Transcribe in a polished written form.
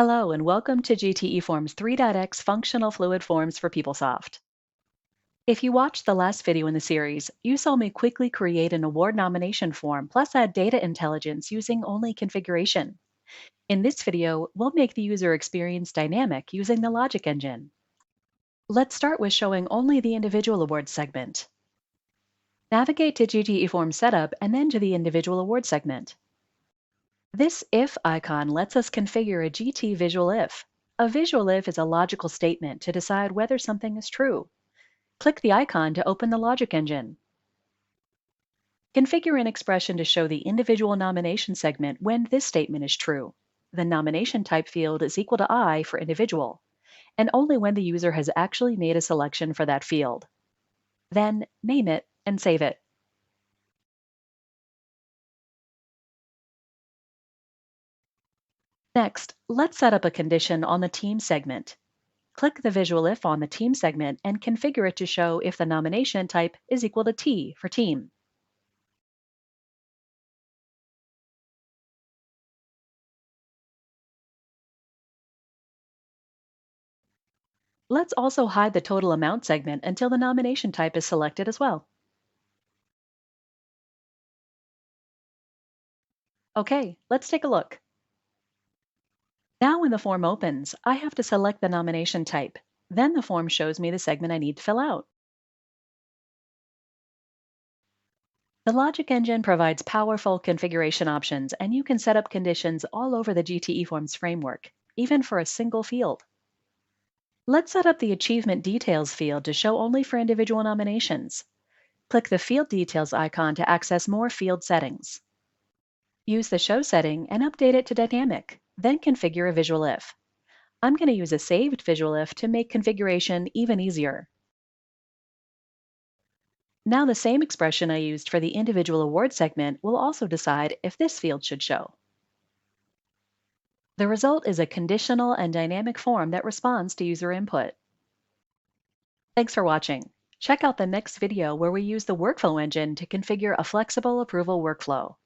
Hello and welcome to GT eForms 3.x Functional Fluid Forms for PeopleSoft. If you watched the last video in the series, you saw me quickly create an award nomination form plus add data intelligence using only configuration. In this video, we'll make the user experience dynamic using the logic engine. Let's start with showing only the individual awards segment. Navigate to GT eForms setup and then to the individual award segment. This if icon lets us configure a GT visual if. A visual if is a logical statement to decide whether something is true. Click the icon to open the logic engine. Configure an expression to show the individual nomination segment when this statement is true. The nomination type field is equal to I for individual, and only when the user has actually made a selection for that field. Then name it and save it. Next, let's set up a condition on the team segment. Click the visual if on the team segment and configure it to show if the nomination type is equal to T for team. Let's also hide the total amount segment until the nomination type is selected as well. Okay, let's take a look. Now when the form opens, I have to select the nomination type. Then the form shows me the segment I need to fill out. The logic engine provides powerful configuration options, and you can set up conditions all over the GT eForms framework, even for a single field. Let's set up the Achievement Details field to show only for individual nominations. Click the Field Details icon to access more field settings. Use the Show setting and update it to Dynamic, then configure a visual if. I'm going to use a saved visual if to make configuration even easier. Now the same expression I used for the individual award segment will also decide if this field should show. The result is a conditional and dynamic form that responds to user input. Thanks for watching. Check out the next video where we use the workflow engine to configure a flexible approval workflow.